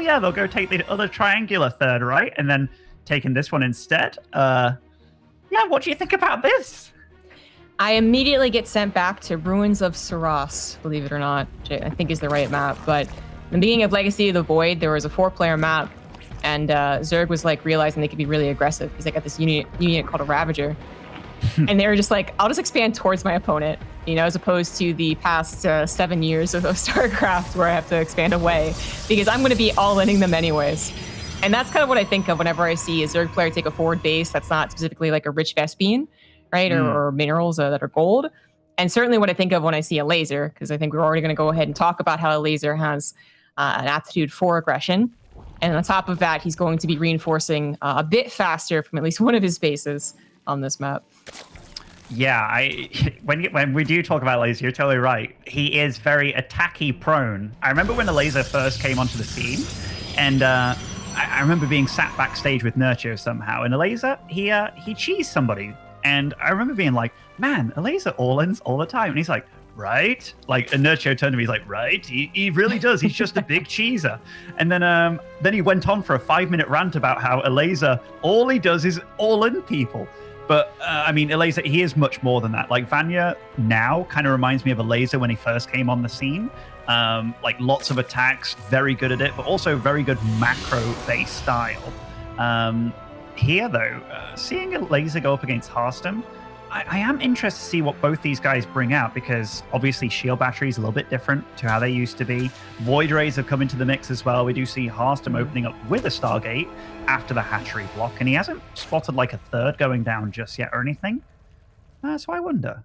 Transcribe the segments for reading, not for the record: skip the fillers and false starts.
yeah, they'll go take the other triangular third, right? And then taking this one instead. Yeah, what do you think about this? I immediately get sent back to Ruins of Saras, believe it or not, which I think is the right map. But in the beginning of Legacy of the Void, there was a 4-player map, and Zerg was like realizing they could be really aggressive because they got this unit called a Ravager. And they were just like, I'll just expand towards my opponent, you know, as opposed to the past 7 years of StarCraft where I have to expand away because I'm going to be all-inning them anyways. And that's kind of what I think of whenever I see a Zerg player take a forward base that's not specifically like a rich Vespene, right? Or minerals that are gold. And certainly what I think of when I see a Elazer, because I think we're already going to go ahead and talk about how a Elazer has an aptitude for aggression. And on top of that, he's going to be reinforcing a bit faster from at least one of his bases on this map. Yeah, when we do talk about Elazer, you're totally right. He is very attacky prone. I remember when Elazer first came onto the scene, and I remember being sat backstage with Nurture somehow, and Elazer, he cheesed somebody. And I remember being like, man, Elazer all-ins all the time. And he's like, right? Like, and Nurture turned to me, he's like, right? He really does. He's just a big cheeser. And then he went on for a 5-minute rant about how Elazer, all he does is all-in people. But, I mean, Elazer, he is much more than that. Like, Vanya now kind of reminds me of Elazer when he first came on the scene. Like, lots of attacks, very good at it, but also very good macro-based style. Here, though, seeing Elazer go up against Harstem, I am interested to see what both these guys bring out, because obviously Shield Battery is a little bit different to how they used to be. Void Rays have come into the mix as well. We do see Harstem opening up with a Stargate after the hatchery block, and he hasn't spotted like a third going down just yet or anything. So I wonder.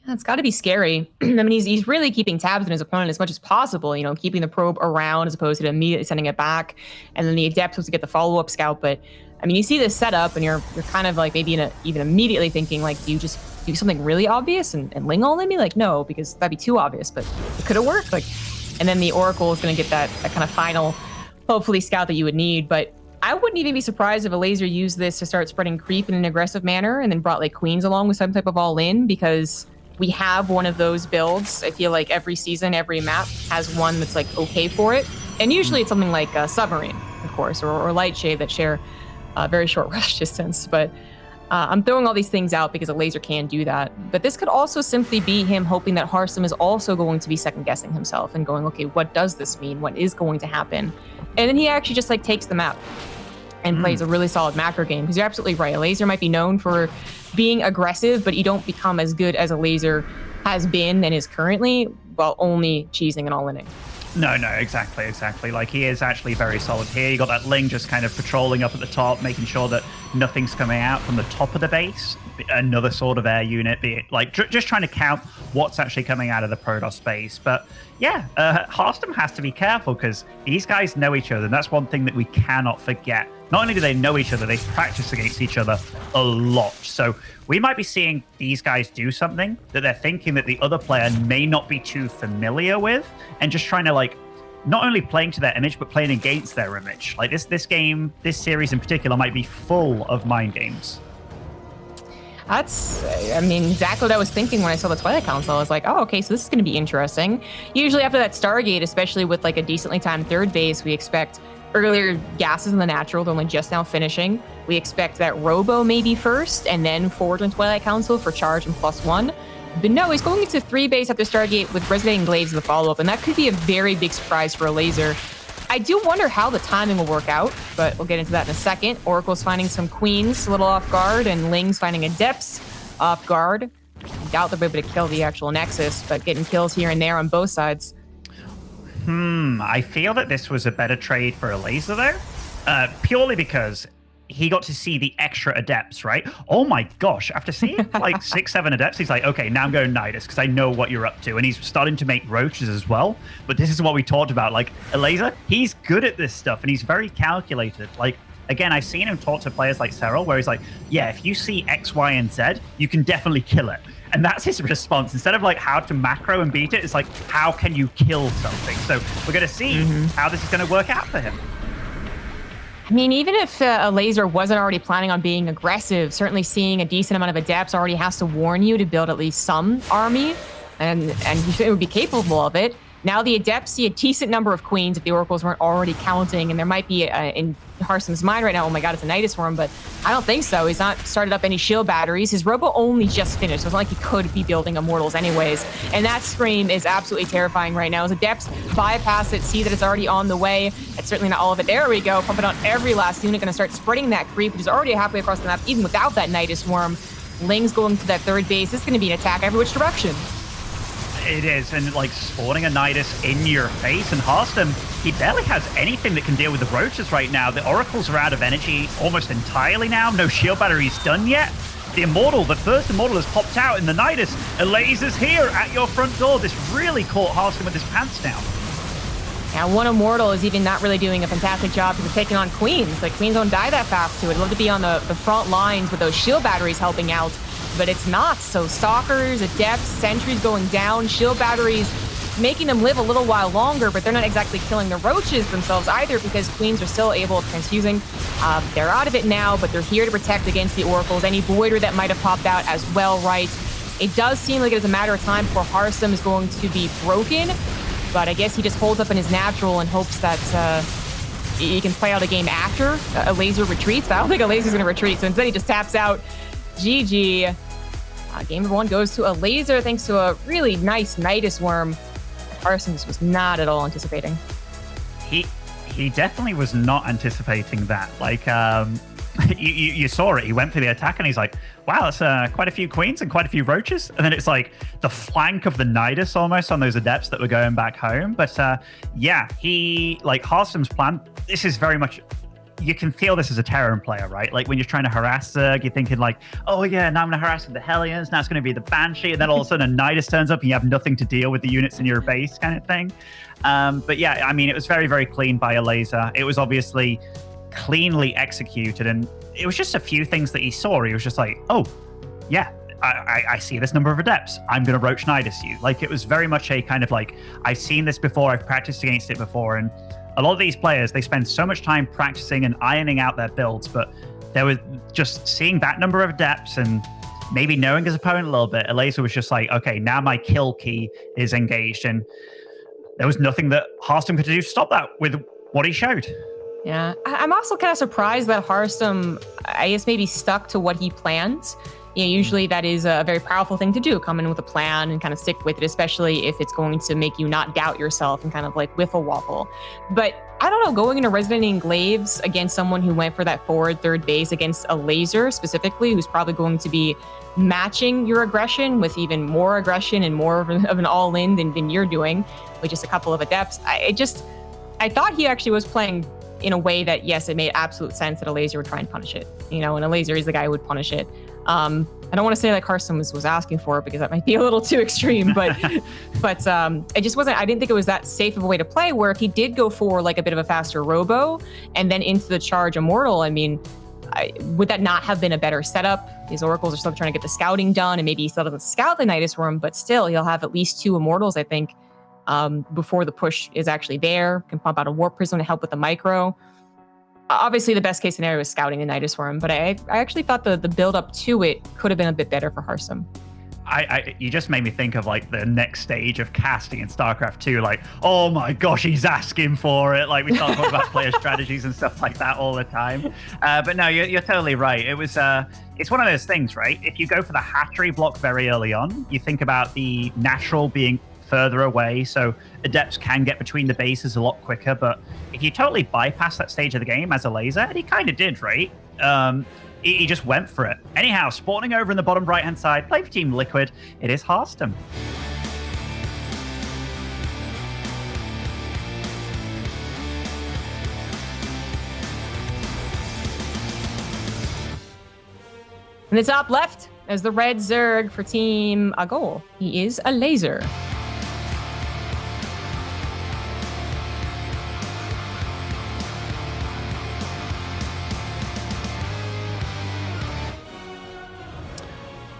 Yeah, it's got to be scary. I mean, he's really keeping tabs on his opponent as much as possible, you know, keeping the probe around as opposed to immediately sending it back. And then the Adept was to get the follow-up scout, but I mean, you see this setup and you're kind of like maybe even immediately thinking like, do you just do something really obvious and Ling all in me? Like, no, because that'd be too obvious, but it could have worked. Like, and then the Oracle is going to get that kind of final, hopefully, scout that you would need. But I wouldn't even be surprised if Elazer used this to start spreading creep in an aggressive manner and then brought like Queens along with some type of all-in, because we have one of those builds. I feel like every season, every map has one that's like okay for it. And usually it's something like Submarine, of course, or Lightshade that share very short rush distance. But I'm throwing all these things out because Elazer can do that. But this could also simply be him hoping that Harstem is also going to be second-guessing himself and going, okay, what does this mean? What is going to happen? And then he actually just like takes the map and plays a really solid macro game, because you're absolutely right. Elazer might be known for being aggressive, but you don't become as good as Elazer has been and is currently while only cheesing and all-inning. No, exactly. Like, he is actually very solid here. You got that Ling just kind of patrolling up at the top, making sure that nothing's coming out from the top of the base. Another sort of air unit, be it like just trying to count what's actually coming out of the Protoss space. But yeah, Harstem has to be careful because these guys know each other, and that's one thing that we cannot forget. Not only do they know each other, they practice against each other a lot. So we might be seeing these guys do something that they're thinking that the other player may not be too familiar with, and just trying to like not only playing to their image, but playing against their image. Like this game, this series in particular, might be full of mind games. That's, I mean, exactly what I was thinking when I saw the Twilight Council. I was like, oh, okay, so this is going to be interesting. Usually after that Stargate, especially with like a decently timed third base, we expect earlier gases in the natural. They're only just now finishing. We expect that Robo maybe first, and then Forge and Twilight Council for charge and +1. But no, he's going into 3 base after Stargate with Resonating Glaives as the follow-up, and that could be a very big surprise for Elazer. I do wonder how the timing will work out, but we'll get into that in a second. Oracle's finding some Queens a little off guard, and Ling's finding Adepts off guard. I doubt they'll be able to kill the actual Nexus, but getting kills here and there on both sides. I feel that this was a better trade for Elazer, though, purely because he got to see the extra Adepts, right? Oh my gosh, after seeing like 6, 7 Adepts, he's like, okay, now I'm going Nidus because I know what you're up to. And he's starting to make roaches as well. But this is what we talked about. Like, Elazer, he's good at this stuff and he's very calculated. Like, again, I've seen him talk to players like Serral where he's like, yeah, if you see X, Y, and Z, you can definitely kill it. And that's his response. Instead of like how to macro and beat it, it's like, how can you kill something? So we're going to see how this is going to work out for him. I mean, even if Elazer wasn't already planning on being aggressive, certainly seeing a decent amount of Adepts already has to warn you to build at least some army, and he would be capable of it. Now the Adepts see a decent number of Queens if the Oracles weren't already counting, and there might be in Harstem's mind right now, oh my god, it's a Nidus Worm, but I don't think so. He's not started up any shield batteries. His Robo only just finished, so it's not like he could be building Immortals anyways. And that Scream is absolutely terrifying right now. As Adepts bypass it, see that it's already on the way. It's certainly not all of it. There we go, pumping out every last unit, gonna start spreading that creep, which is already halfway across the map, even without that Nidus Worm. Ling's going to that third base. This is gonna be an attack every which direction. It is, and like spawning a Nidus in your face, and Harstem, he barely has anything that can deal with the Roaches right now. The Oracles are out of energy almost entirely now. No shield batteries done yet. The Immortal, the first Immortal has popped out in the Nidus. Elazer's here at your front door. This really caught Harstem with his pants down. Now, one Immortal is even not really doing a fantastic job because it's taking on Queens. Like, Queens don't die that fast to it. I'd love to be on the front lines with those shield batteries helping out, but it's not. So Stalkers, Adepts, Sentries going down, shield batteries making them live a little while longer, but they're not exactly killing the Roaches themselves either because Queens are still able to transfusing. They're out of it now, but they're here to protect against the Oracles. Any Voider that might have popped out as well, right? It does seem like it is a matter of time before Harstem is going to be broken, but I guess he just holds up in his natural and hopes that he can play out a game after Elazer retreats. But I don't think Elazer's going to retreat, so instead he just taps out. GG. Game number one goes to Elazer thanks to a really nice Nidus Worm. Harstem was not at all anticipating. He definitely was not anticipating that. Like, you saw it. He went for the attack and he's like, wow, that's quite a few Queens and quite a few Roaches. And then it's like the flank of the Nidus almost on those Adepts that were going back home. But yeah, Harstem's plan, this is very much, you can feel this as a Terran player, right? Like when you're trying to harass Zerg, you're thinking like, oh yeah, now I'm going to harass with the Hellions. Now it's going to be the Banshee. And then all of a sudden a Nidus turns up and you have nothing to deal with the units in your base kind of thing. But yeah, I mean, it was very, very clean by Elazer. It was obviously cleanly executed. And it was just a few things that he saw. He was just like, oh yeah, I see this number of Adepts. I'm going to Roach Nidus you. Like it was very much a kind of like, I've seen this before. I've practiced against it before. And a lot of these players, they spend so much time practicing and ironing out their builds, but there was just seeing that number of Adepts and maybe knowing his opponent a little bit. Elazer was just like, okay, now my kill key is engaged, and there was nothing that Harstem could do to stop that with what he showed. Yeah, I'm also kind of surprised that Harstem, I guess, maybe stuck to what he planned. You know, usually that is a very powerful thing to do, come in with a plan and kind of stick with it, especially if it's going to make you not doubt yourself and kind of like whiffle waffle. But I don't know, going into Resident Enclaves against someone who went for that forward third base against Elazer specifically, who's probably going to be matching your aggression with even more aggression and more of an all-in than you're doing with just a couple of Adepts. I thought he actually was playing in a way that, yes, it made absolute sense that Elazer would try and punish it. You know, and Elazer is the guy who would punish it. I don't want to say like Harstem was asking for it because that might be a little too extreme, but it just wasn't, I didn't think it was that safe of a way to play, where if he did go for like a bit of a faster Robo and then into the charge Immortal, I mean, would that not have been a better setup? These Oracles are still trying to get the scouting done, and maybe he still doesn't scout the Nidus Worm, but still he'll have at least 2 Immortals, I think, before the push is actually there. Can pump out a Warp Prism to help with the micro. Obviously, the best case scenario is scouting the Nidus Worm, but I actually thought the build up to it could have been a bit better for Harstem. You just made me think of like the next stage of casting in StarCraft 2. Like, oh my gosh, he's asking for it. Like we start talking about player strategies and stuff like that all the time. But no, you're totally right. It was it's one of those things, right? If you go for the hatchery block very early on, you think about the natural being further away, so Adepts can get between the bases a lot quicker. But if you totally bypass that stage of the game as Elazer, and he kind of did, right? He just went for it. Anyhow, spawning over in the bottom right-hand side, play for Team Liquid, it is Harstem. In the top left, as the red Zerg for Team Agol, he is Elazer.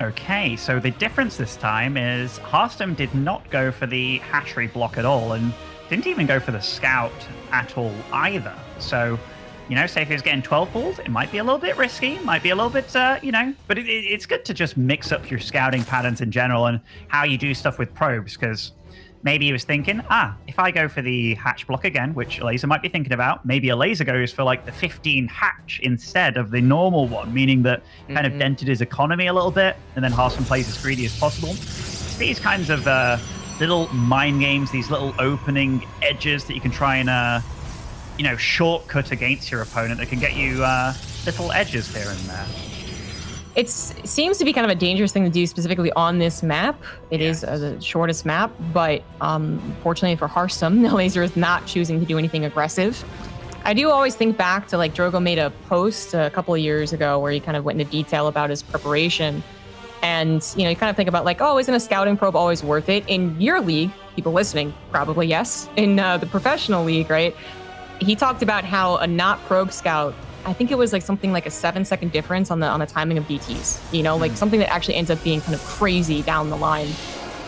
Okay, so the difference this time is Harstem did not go for the hatchery block at all, and didn't even go for the scout at all either. So, you know, say if he was getting 12 balls, it might be a little bit risky, might be a little bit, you know, but it's good to just mix up your scouting patterns in general and how you do stuff with probes, because maybe he was thinking, if I go for the hatch block again, which Elazer might be thinking about, maybe Elazer goes for like the 15 hatch instead of the normal one, meaning that kind of dented his economy a little bit, and then Harstem plays as greedy as possible. It's these kinds of little mind games, these little opening edges that you can try and shortcut against your opponent that can get you little edges here and there. It seems to be kind of a dangerous thing to do specifically on this map. It is the shortest map, but fortunately for Harstem, Elazer is not choosing to do anything aggressive. I do always think back to like Drogo made a post a couple of years ago where he kind of went into detail about his preparation. And, you kind of think about like, oh, isn't a scouting probe always worth it? In your league, people listening, probably yes. In the professional league, right? He talked about how a not probe scout, I think it was like something like a 7-second difference on the timing of DTs, like something that actually ends up being kind of crazy down the line.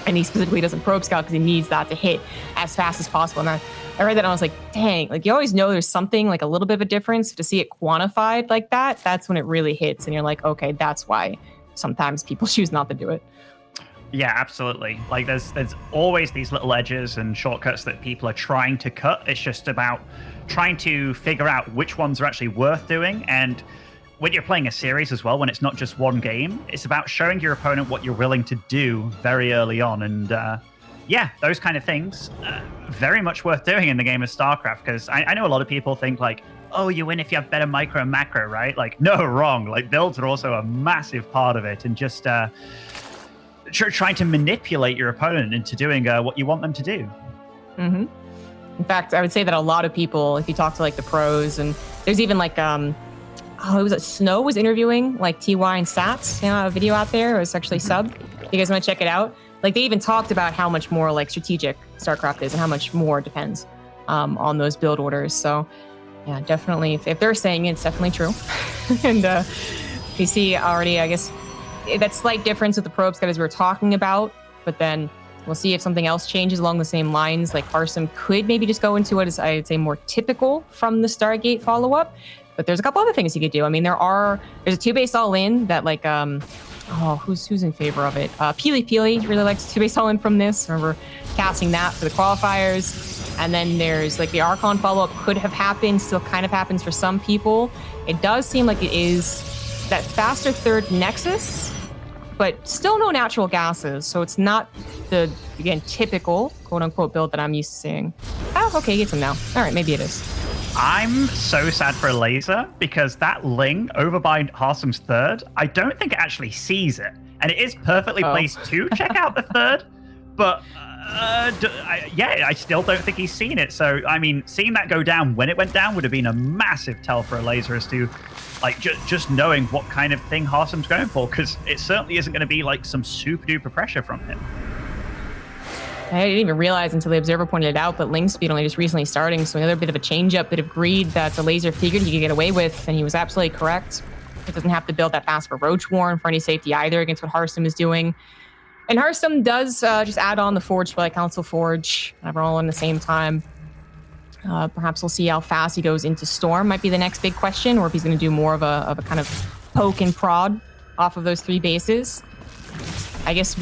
And he specifically doesn't probe scout because he needs that to hit as fast as possible. And I read that and I was like, dang, like you always know there's something like a little bit of a difference. To see it quantified like that, that's when it really hits. And you're like, okay, that's why sometimes people choose not to do it. Yeah, absolutely. Like there's always these little edges and shortcuts that people are trying to cut. It's just about trying to figure out which ones are actually worth doing. And when you're playing a series as well, when it's not just one game, it's about showing your opponent what you're willing to do very early on. And those kind of things, very much worth doing in the game of StarCraft. Because I know a lot of people think like, oh, you win if you have better micro and macro, right? Like, no, wrong. Like builds are also a massive part of it. And just trying to manipulate your opponent into doing what you want them to do. Mm-hmm. In fact, I would say that a lot of people, if you talk to like the pros, and there's even like, it was Snow was interviewing like TY and Sats, a video out there. It was actually subbed. You guys want to check it out? Like they even talked about how much more like strategic StarCraft is and how much more depends on those build orders. So yeah, definitely. If they're saying it, it's definitely true. And you see already, I guess, that slight difference with the probe scout as we were talking about, but then we'll see if something else changes along the same lines. Like Harstem could maybe just go into what is, I would say, more typical from the Stargate follow-up. But there's a couple other things you could do. I mean, there's a 2-base all-in that like, who's in favor of it? Peely really likes 2-base all-in from this. I remember casting that for the qualifiers. And then there's like the Archon follow-up could have happened, still kind of happens for some people. It does seem like it is that faster third Nexus, but still no natural gases. So it's not the, again, typical quote-unquote build that I'm used to seeing. Oh, okay, get some now. All right, maybe it is. I'm so sad for Elazer because that Ling over by Harstem's third, I don't think it actually sees it. And it is perfectly placed to check out the third, but I still don't think he's seen it. So, I mean, seeing that go down when it went down would have been a massive tell for Elazer as to, like, just knowing what kind of thing Harstem's going for, because it certainly isn't going to be, like, some super-duper pressure from him. I didn't even realize until the Observer pointed it out, but Ling speed only just recently starting, so another bit of a change-up, bit of greed that Elazer figured he could get away with, and he was absolutely correct. It doesn't have to build that fast for Roach Warren for any safety either against what Harstem is doing. And Harstem does just add on the Forge by Council Forge, all in the same time. Perhaps we'll see how fast he goes into Storm, might be the next big question, or if he's going to do more of a kind of poke and prod off of those 3 bases. I guess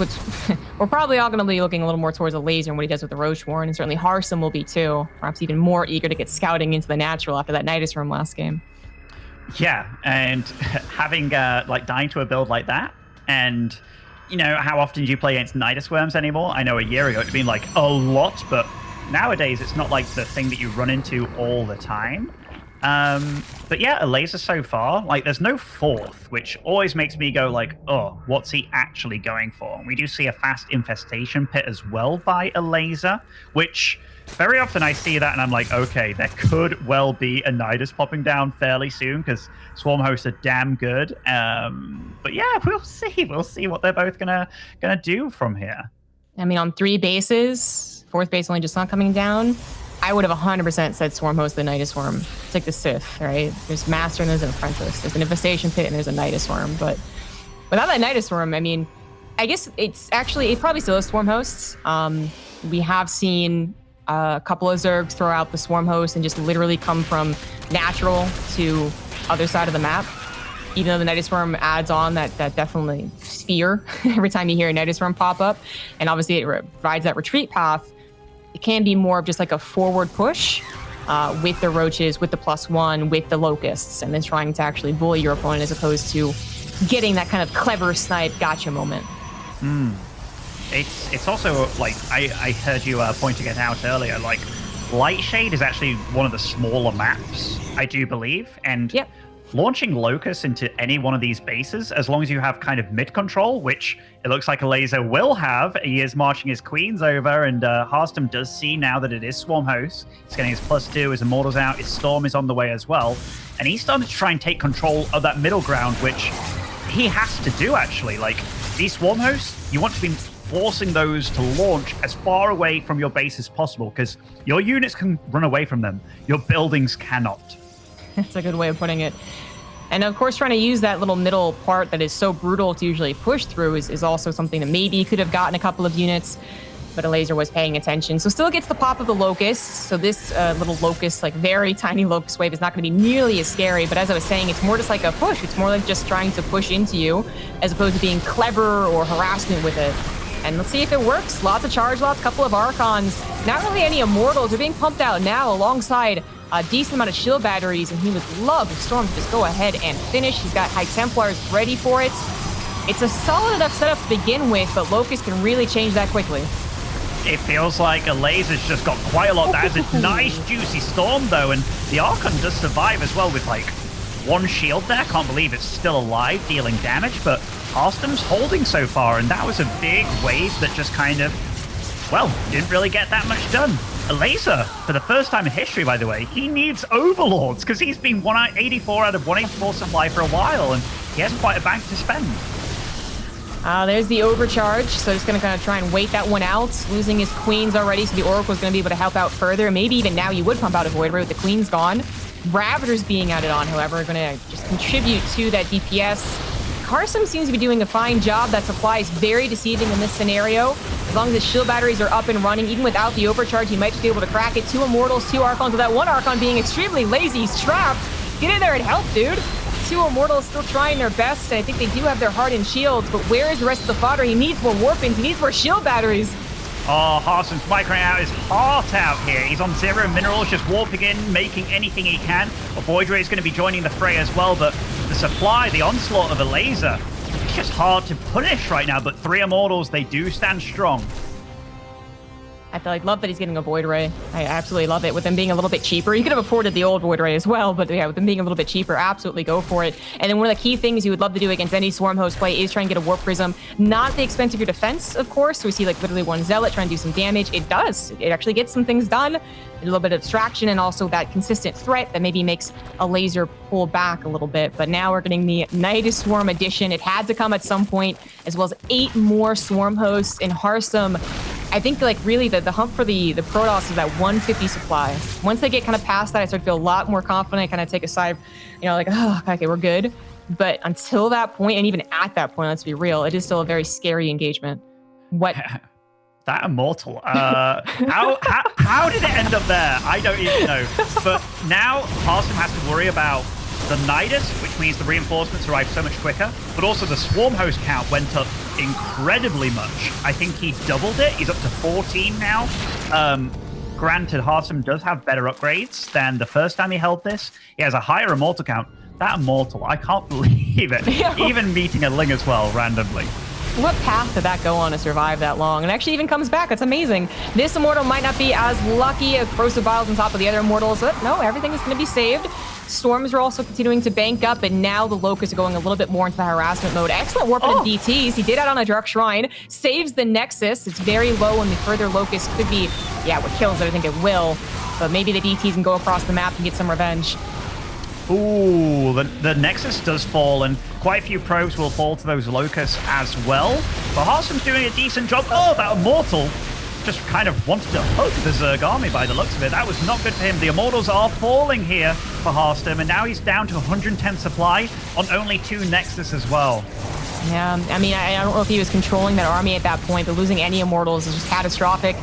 we're probably all going to be looking a little more towards Elazer and what he does with the Roach Warren, and certainly Harstem will be too. Perhaps even more eager to get scouting into the natural after that Nidus Room last game. Yeah, and having dying to a build like that, and how often do you play against Nidus Worms anymore? I know a year ago it'd been like a lot, but nowadays it's not like the thing that you run into all the time. But yeah, Elazer so far, like there's no fourth, which always makes me go like, oh, what's he actually going for? And we do see a fast infestation pit as well by Elazer, which very often I see that and I'm like, okay, there could well be a Nidus popping down fairly soon because Swarm hosts are damn good. But yeah, we'll see what they're both gonna do from here. I mean, on 3 bases, 4th base only just not coming down, I would have 100% said Swarm host the Nidus Worm. It's like the Sith, right? There's Master and there's an Apprentice. There's an Infestation Pit and there's a Nidus Worm. But without that Nidus Worm, I mean, I guess it probably still is Swarm hosts. We have seen a couple of Zergs throw out the Swarm host and just literally come from natural to other side of the map. Even though the Nidus Worm adds on that definitely fear every time you hear a Nidus Worm pop up. And obviously it provides that retreat path. it can be more of just like a forward push with the roaches, with the +1, with the locusts, and then trying to actually bully your opponent as opposed to getting that kind of clever snipe gotcha moment. It's also like I heard you pointing it out earlier. Like Lightshade is actually one of the smaller maps, I do believe, and launching Locust into any one of these bases, as long as you have kind of mid control, which it looks like Elazer will have. He is marching his queens over, and Harstem does see now that it is Swarm Host. He's getting his +2, his Immortals out, his Storm is on the way as well, and he's starting to try and take control of that middle ground, which he has to do actually. Like these Swarm Hosts, you want to be forcing those to launch as far away from your base as possible, because your units can run away from them. Your buildings cannot. That's a good way of putting it. And of course, trying to use that little middle part that is so brutal to usually push through is also something that maybe he could have gotten a couple of units, but Elazer was paying attention. So still gets the pop of the Locust. So this little Locust, like very tiny Locust wave, is not going to be nearly as scary. But as I was saying, it's more just like a push. It's more like just trying to push into you as opposed to being clever or harassment with it. And let's see if it works. Lots of charge lots, couple of Archons. Not really any Immortals. They're being pumped out now alongside a decent amount of shield batteries, and he would love if Storm to just go ahead and finish. He's got High Templars ready for it. It's a solid enough setup to begin with, but Locust can really change that quickly. It feels like Elazer's just got quite a lot. That is a nice, juicy Storm, though, and the Archon does survive as well with, like, one shield there. Can't believe it's still alive, dealing damage, but Harstem's holding so far, and that was a big wave that just kind of, well, didn't really get that much done. Elazer, for the first time in history, by the way, he needs Overlords, because he's been 184 out of 184 supply for a while, and he has quite a bank to spend. There's the overcharge, so just going to kind of try and wait that one out. Losing his queens already, so the Oracle's going to be able to help out further. Maybe even now you would pump out a Void Ray with the queens gone. Ravagers being added on, however, are going to just contribute to that DPS. Harstem seems to be doing a fine job. That supply is very deceiving in this scenario. As long as his shield batteries are up and running, even without the overcharge, he might just be able to crack it. 2 Immortals, 2 Archons, with that one Archon being extremely lazy. He's trapped. Get in there and help, dude. 2 Immortals still trying their best, and I think they do have their heart in shields, but where is the rest of the fodder? He needs more warpings. He needs more shield batteries. Oh, Harstem's microing out his heart out here. He's on 0 minerals, just warping in, making anything he can. A Void Ray is going to be joining the fray as well, but the supply, the onslaught of Elazer, it's just hard to punish right now, but 3 Immortals, they do stand strong. I love that he's getting a Void Ray. I absolutely love it. With them being a little bit cheaper, you could have afforded the old Void Ray as well, but yeah, with them being a little bit cheaper, absolutely go for it. And then one of the key things you would love to do against any Swarm Host play is try and get a Warp Prism. Not at the expense of your defense, of course. So we see like literally one Zealot trying to do some damage. It does. It actually gets some things done. A little bit of distraction and also that consistent threat that maybe makes Elazer pull back a little bit. But now we're getting the Night Swarm edition. It had to come at some point, as well as 8 more Swarm Hosts in Harstem. I think like really the hump for the Protoss is that 150 supply. Once they get kind of past that, I start to feel a lot more confident, kind of take a sigh, like, oh, okay, we're good. But until that point, and even at that point, let's be real, it is still a very scary engagement. What? That Immortal, how did it end up there? I don't even know. But now Harstem has to worry about the Nidus, which means the reinforcements arrive so much quicker, but also the Swarm Host count went up incredibly much. I think he doubled it. He's up to 14 now. Granted, Harstem does have better upgrades than the first time he held this. He has a higher Immortal count. That Immortal, I can't believe it. Even meeting a Ling as well, randomly. What path did that go on to survive that long? And actually even comes back. That's amazing. This Immortal might not be as lucky as Corrosive Vials on top of the other Immortals, but no, everything is going to be saved. Storms are also continuing to bank up, but now the Locusts are going a little bit more into the harassment mode. Excellent warp into DTs. He did out on a Dark Shrine. Saves the Nexus. It's very low, and the further Locust could be, what kills it. I think it will. But maybe the DTs can go across the map and get some revenge. Ooh, the Nexus does fall, and quite a few probes will fall to those Locusts as well. But Harstem's doing a decent job. Oh, that Immortal just kind of wanted to hug the Zerg army by the looks of it. That was not good for him. The Immortals are falling here for Harstem, and now he's down to 110 supply on only 2 Nexus as well. Yeah, I mean, I don't know if he was controlling that army at that point, but losing any Immortals is just catastrophic.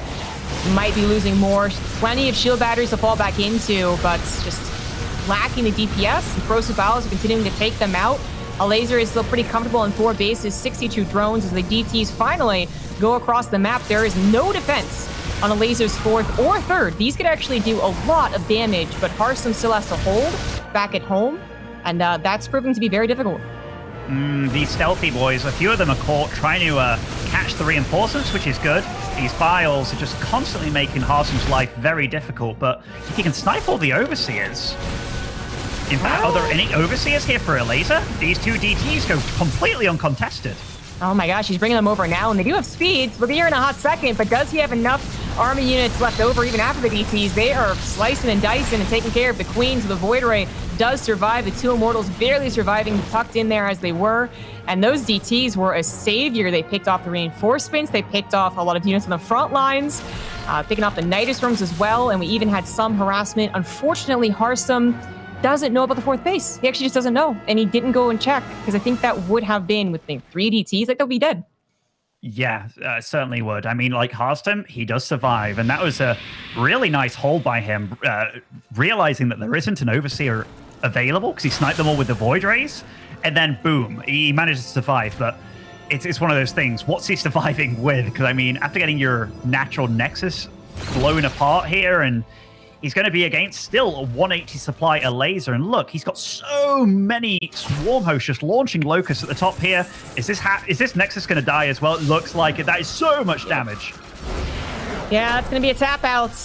Might be losing more. Plenty of shield batteries to fall back into, but just lacking the DPS, and Corrosive Vials are continuing to take them out. Elazer is still pretty comfortable in 4 bases, 62 drones as the DTs finally go across the map. There is no defense on Elazer's 4th or 3rd. These could actually do a lot of damage, but Harstem still has to hold back at home, and that's proving to be very difficult. These stealthy boys, a few of them are caught trying to catch the reinforcements, which is good. These Biles are just constantly making Harstem's life very difficult, but if he can snipe all the Overseers... In fact, are there any Overseers here for Elazer? These two DTs go completely uncontested. Oh my gosh, he's bringing them over now, and they do have speed. We'll be here in a hot second, but does he have enough army units left over even after the DTs? They are slicing and dicing and taking care of the Queen, so the Void Ray does survive. The two Immortals barely surviving, tucked in there as they were. And those DTs were a savior. They picked off the reinforcements. They picked off a lot of units on the front lines, picking off the Nidus rooms as well, and we even had some harassment. Unfortunately, Harstem doesn't know about the 4th base. He actually just doesn't know, and he didn't go and check, because I think that would have been with 3 DTs, like they'll be dead. Yeah, certainly would. I mean, like Harstem, he does survive, and that was a really nice hold by him, realizing that there isn't an Overseer available, because he sniped them all with the Void Rays, and then boom, he managed to survive. But it's one of those things, what's he surviving with? Because I mean, after getting your natural Nexus blown apart here, and he's going to be against still a 180 supply Elazer. And look, he's got so many swarm hosts just launching locusts at the top here. Is this Nexus going to die as well? It looks like it. That is so much damage. Yeah, it's going to be a tap out.